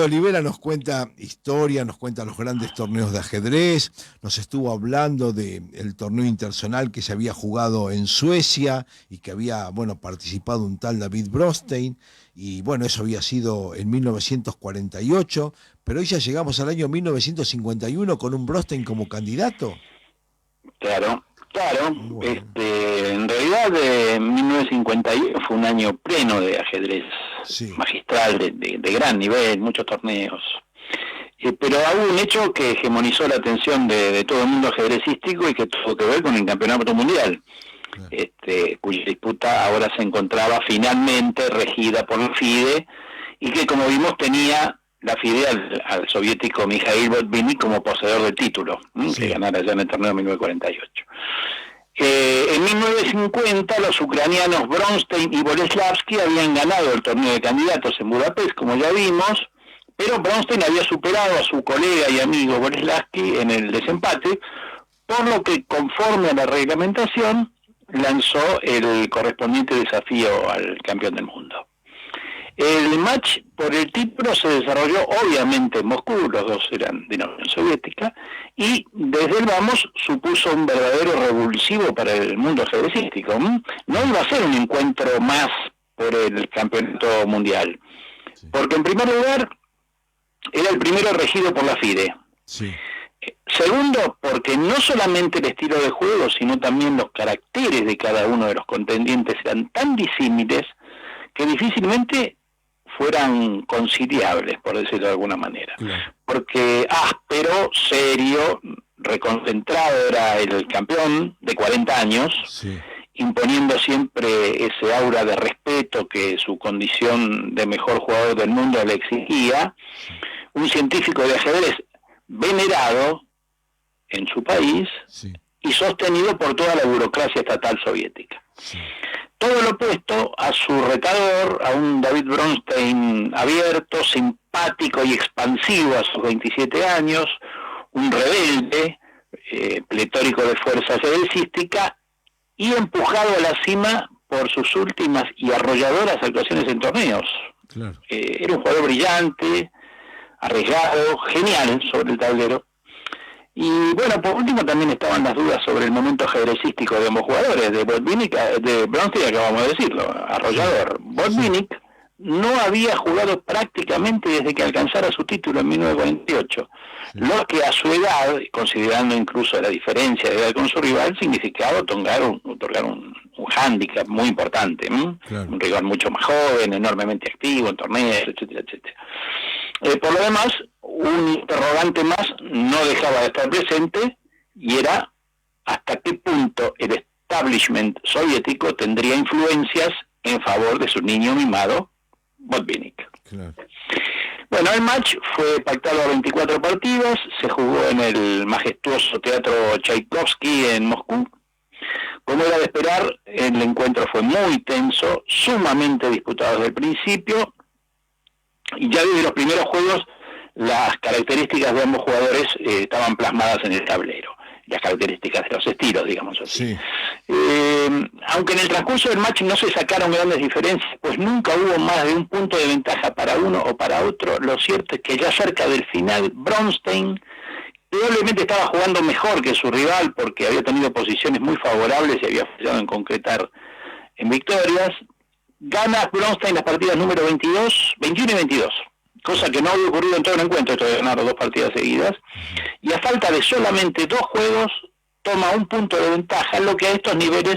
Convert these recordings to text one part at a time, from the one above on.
Olivera nos cuenta historia, nos cuenta los grandes torneos de ajedrez, nos estuvo hablando del torneo internacional que se había jugado en Suecia y que había, bueno, participado un tal David Bronstein, y bueno, eso había sido en 1948, pero hoy ya llegamos al año 1951 con un Bronstein como candidato. Claro. Bueno. En realidad 1951 fue un año pleno de ajedrez, Sí. magistral, de gran nivel, muchos torneos. Pero hubo un hecho que hegemonizó la atención de todo el mundo ajedrecístico y que tuvo que ver con el campeonato mundial, Claro. cuya disputa ahora se encontraba finalmente regida por la FIDE, y que, como vimos, tenía la FIDE al soviético Mikhail Botvinnik como poseedor del título, Sí. que ganara ya en el torneo de 1948. En 1950 los ucranianos Bronstein y Boleslavsky habían ganado el torneo de candidatos en Budapest, como ya vimos, pero Bronstein había superado a su colega y amigo Boleslavsky en el desempate, por lo que, conforme a la reglamentación, lanzó el correspondiente desafío al campeón del mundo. El match por el título se desarrolló obviamente en Moscú, los dos eran de la Unión Soviética, y desde el vamos supuso un verdadero revulsivo para el mundo ajedrecístico. No iba a ser un encuentro más por el campeonato mundial, porque en primer lugar era el primero regido por la FIDE. Sí. Segundo, porque no solamente el estilo de juego, sino también los caracteres de cada uno de los contendientes eran tan disímiles que difícilmente fueran conciliables, por decirlo de alguna manera. Claro. Porque áspero, serio, reconcentrado era el campeón de 40 años, Sí. imponiendo siempre ese aura de respeto que su condición de mejor jugador del mundo le exigía. Un científico de ajedrez venerado en su país, Sí. y sostenido por toda la burocracia estatal soviética. Sí. Todo lo opuesto a su retador, a un David Bronstein abierto, simpático y expansivo a sus 27 años, un rebelde, pletórico de fuerza ajedrecística y empujado a la cima por sus últimas y arrolladoras actuaciones en torneos. Claro. Era un jugador brillante, arriesgado, genial sobre el tablero. Y bueno, por último también estaban las dudas sobre el momento ajedrecístico de ambos jugadores, de Botvinnik, de Bronstein, acabamos de decirlo, arrollador. Botvinnik no había jugado prácticamente desde que alcanzara su título en 1948, lo que a su edad, considerando incluso la diferencia de edad con su rival, significaba otorgar un hándicap muy importante, Claro. un rival mucho más joven, enormemente activo en torneos, etcétera, etcétera. Por lo demás, un interrogante más no dejaba de estar presente, y era hasta qué punto el establishment soviético tendría influencias en favor de su niño mimado, Botvinnik. Claro. Bueno, el match fue pactado a 24 partidas, se jugó en el majestuoso Teatro Tchaikovsky en Moscú. Como era de esperar, el encuentro fue muy tenso, sumamente disputado desde el principio, y ya desde los primeros juegos las características de ambos jugadores estaban plasmadas en el tablero, las características de los estilos, digamos así. Sí. Aunque en el transcurso del match no se sacaron grandes diferencias, pues nunca hubo más de un punto de ventaja para uno o para otro, lo cierto es que ya cerca del final Bronstein, que obviamente estaba jugando mejor que su rival porque había tenido posiciones muy favorables y había fallado en concretar en victorias, gana Bronstein las partidas número 21 y 22, cosa que no había ocurrido en todo el encuentro, esto de ganar 2 partidas seguidas, y a falta de solamente 2 juegos toma un punto de ventaja, lo que a estos niveles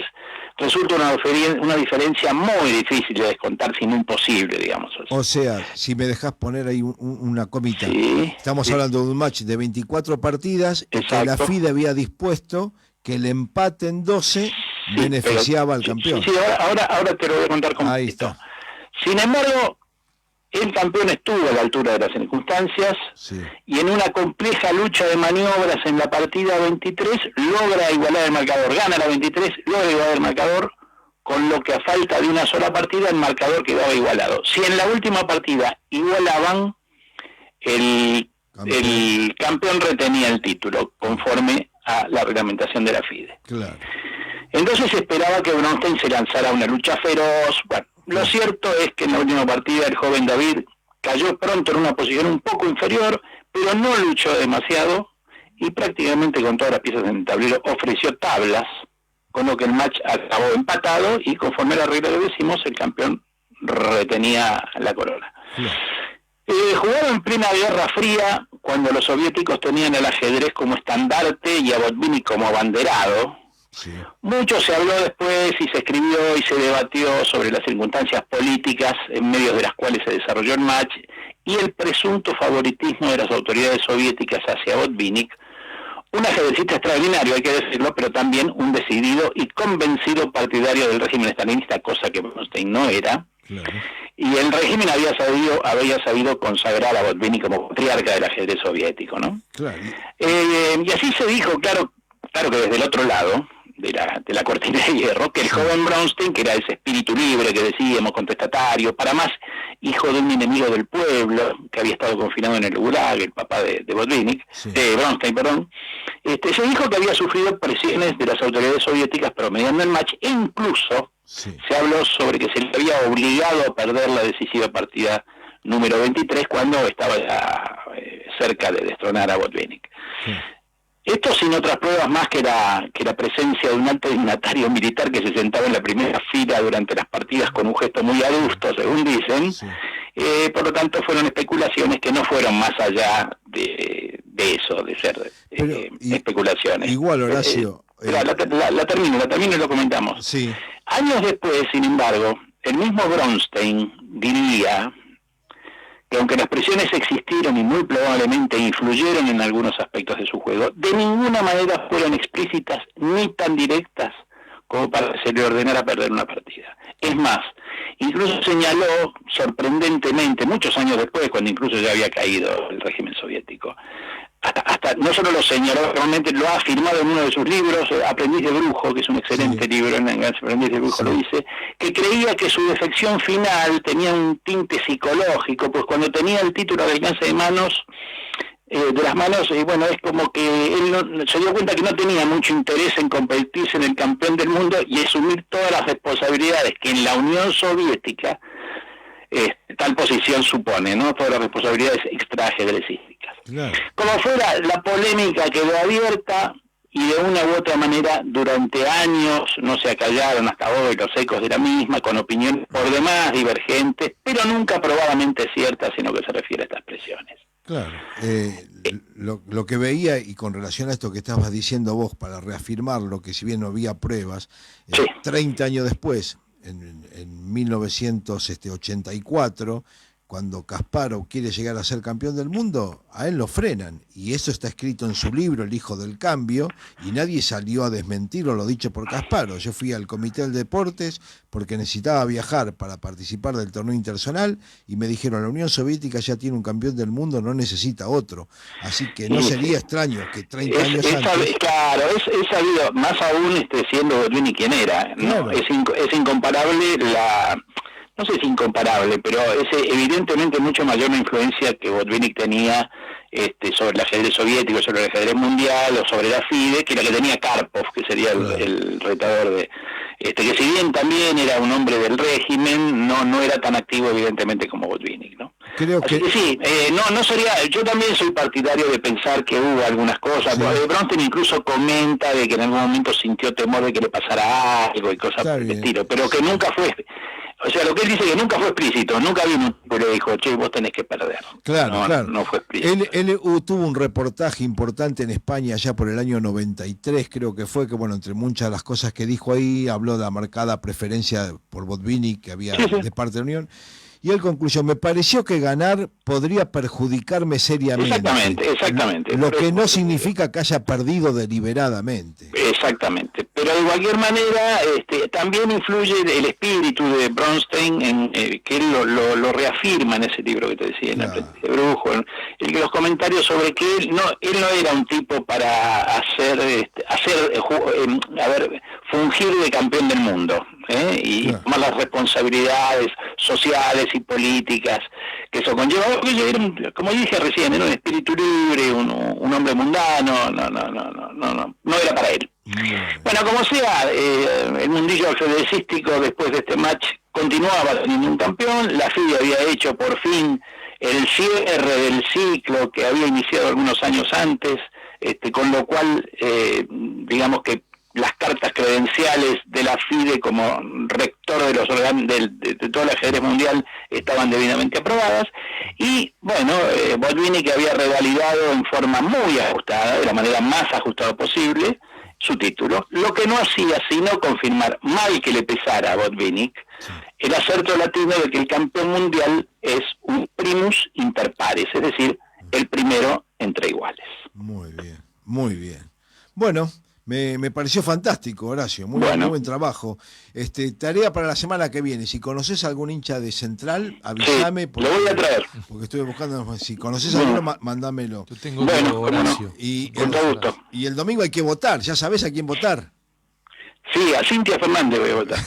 resulta una diferencia muy difícil de descontar, sino imposible, digamos así. O sea, si me dejas poner ahí una comita, Sí, estamos sí. hablando de un match de 24 partidas y que Exacto. la FIDE había dispuesto que el empate en 12 Sí, beneficiaba al pero, campeón. Sí, ahora te lo voy a contar completo. Ahí está. Sin embargo, el campeón estuvo a la altura de las circunstancias, Sí. y en una compleja lucha de maniobras en la partida 23 logra igualar el marcador, gana la 23, logra igualar el marcador, con lo que a falta de una sola partida el marcador quedaba igualado. Si en la última partida igualaban, el campeón retenía el título, conforme a la reglamentación de la FIDE. Claro. Entonces se esperaba que Bronstein se lanzara a una lucha feroz. Bueno, lo cierto es que en la última partida el joven David cayó pronto en una posición un poco inferior, pero no luchó demasiado y prácticamente con todas las piezas en el tablero ofreció tablas, con lo que el match acabó empatado y conforme a la regla que decimos, el campeón retenía la corona. Sí. Jugaron en plena Guerra Fría, cuando los soviéticos tenían el ajedrez como estandarte y a Botvinnik como abanderado. Sí. Mucho se habló después y se escribió y se debatió sobre las circunstancias políticas en medio de las cuales se desarrolló el match y el presunto favoritismo de las autoridades soviéticas hacia Botvinnik, un ajedrecista extraordinario, hay que decirlo, pero también un decidido y convencido partidario del régimen stalinista, cosa que Bronstein no era. Claro. Y el régimen había sabido consagrar a Botvinnik como patriarca del ajedrez soviético, ¿no? Claro. Y así se dijo, claro que desde el otro lado de la cortina de hierro, que el joven Bronstein, que era ese espíritu libre que decíamos, contestatario, para más hijo de un enemigo del pueblo, que había estado confinado en el Gulag, el papá de Botvinnik, sí. Bronstein, perdón, se dijo que había sufrido presiones de las autoridades soviéticas promediando el match, e incluso sí. Se habló sobre que se le había obligado a perder la decisiva partida número 23 cuando estaba ya cerca de destronar a Botvinnik. Sí. Esto sin otras pruebas más que la presencia de un alto dignatario militar que se sentaba en la primera fila durante las partidas con un gesto muy adusto, según dicen. Sí. Por lo tanto, fueron especulaciones que no fueron más allá de eso, de ser especulaciones. Igual, Horacio... La termino y lo comentamos. Sí. Años después, sin embargo, el mismo Bronstein diría que aunque las presiones existieron y muy probablemente influyeron en algunos aspectos de su juego, de ninguna manera fueron explícitas ni tan directas como para que se le ordenara perder una partida. Es más, incluso señaló sorprendentemente, muchos años después, cuando incluso ya había caído el régimen soviético, hasta no solo lo señaló, realmente lo ha afirmado en uno de sus libros, Aprendiz de Brujo, que es un excelente libro, en Aprendiz de Brujo lo dice, que creía que su defección final tenía un tinte psicológico, pues cuando tenía el título de alcance de las manos, bueno, es como que él se dio cuenta que no tenía mucho interés en competirse en el campeón del mundo y asumir todas las responsabilidades que en la Unión Soviética tal posición supone, ¿no? Todas las responsabilidades extraajedrecísticas. Claro. Como fuera, la polémica quedó abierta y de una u otra manera durante años no se acallaron hasta hoy los ecos de la misma, con opiniones por demás divergentes, pero nunca probadamente ciertas en lo que se refiere a estas presiones. Claro, lo que veía, y con relación a esto que estabas diciendo vos, para reafirmarlo, que si bien no había pruebas, sí. 30 años después, en 1984, cuando Kasparov quiere llegar a ser campeón del mundo, a él lo frenan, y eso está escrito en su libro, El Hijo del Cambio, y nadie salió a desmentirlo, lo dicho por Kasparov. Yo fui al Comité del Deportes porque necesitaba viajar para participar del torneo internacional, y me dijeron, la Unión Soviética ya tiene un campeón del mundo, no necesita otro. Así que no sería extraño que 30 años antes... Claro, es sabido, más aún siendo Botvinnik quien era, ¿no? Claro. Es incomparable no sé si incomparable, pero es evidentemente mucho mayor la influencia que Botvinnik tenía sobre el ajedrez soviético, sobre el ajedrez mundial o sobre la FIDE, que la que tenía Karpov, que sería el retador de... que si bien también era un hombre del régimen, no era tan activo evidentemente como Botvinnik, ¿no? Creo que sí, no sería... Yo también soy partidario de pensar que hubo algunas cosas. Sí. Bronstein incluso comenta de que en algún momento sintió temor de que le pasara algo y cosas por el estilo, pero que nunca fue... O sea, lo que él dice que nunca fue explícito, nunca vino un tipo que le dijo, che, vos tenés que perder. Claro, claro. No fue explícito. Él tuvo un reportaje importante en España ya por el año 93, creo que fue, que bueno, entre muchas de las cosas que dijo ahí, habló de la marcada preferencia por Botvinnik que había de parte de la Unión. Y él concluyó, me pareció que ganar podría perjudicarme seriamente. Exactamente. Lo que no significa que haya perdido deliberadamente. Exactamente. Pero de cualquier manera, también influye el espíritu de Bronstein, que él lo reafirma en ese libro que te decía, en Aprendiz de Brujo, que los comentarios sobre que él no era un tipo para fungir de campeón del mundo, y tomar las responsabilidades sociales y políticas que eso conlleva. Como dije recién, era un espíritu libre, un hombre mundano, no era para él. Bueno, como sea, el mundillo ajedrecístico después de este match continuaba teniendo un campeón. La FIDE había hecho por fin el cierre del ciclo que había iniciado algunos años antes, con lo cual, digamos que las cartas credenciales de la FIDE como rector de los de todo el ajedrez mundial estaban debidamente aprobadas, y bueno, Botvinnik que había revalidado en forma muy ajustada, de la manera más ajustada posible, su título, lo que no hacía sino confirmar, mal que le pesara a Botvinnik, el acerto latino de que el campeón mundial es un primus inter pares, es decir, el primero entre iguales. Muy bien, muy bien. Bueno, me pareció fantástico, Horacio, muy buen trabajo. Tarea para la semana que viene, si conoces algún hincha de Central, avísame. Sí, lo voy a traer. Porque estuve buscando, si conoces alguno, mándamelo. Yo tengo Horacio. No. Con todo gusto. Y el domingo hay que votar, ¿ya sabés a quién votar? Sí, a Cintia Fernández voy a votar.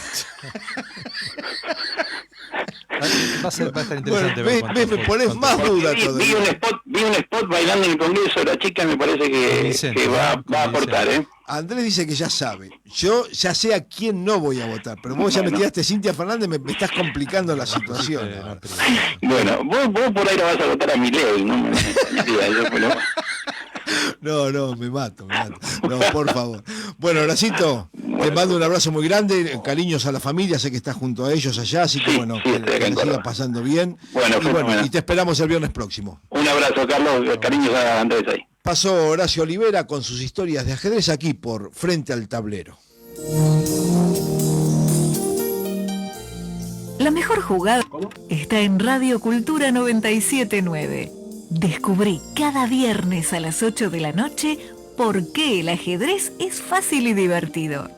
Va a estar interesante. Bueno, me pones más duda todavía. Vi un spot bailando en el Congreso de la chica, me parece que va a aportar, ¿eh? Andrés dice que ya sabe. Yo ya sé a quién no voy a votar, pero vos ya me tiraste Cintia Fernández, me estás complicando la situación. Bueno, vos por ahí la vas a votar a Milei, ¿no? No, me mato. No, por favor. Bueno, Horacito, te mando un abrazo muy grande, cariños a la familia, sé que estás junto a ellos allá, así que bueno, que les siga pasando bien. Y te esperamos el viernes próximo. Un abrazo, Carlos, cariños a Andrés ahí. Pasó Horacio Olivera con sus historias de ajedrez aquí por Frente al Tablero. La mejor jugada está en Radio Cultura 97.9. Descubrí cada viernes a las 8 de la noche por qué el ajedrez es fácil y divertido.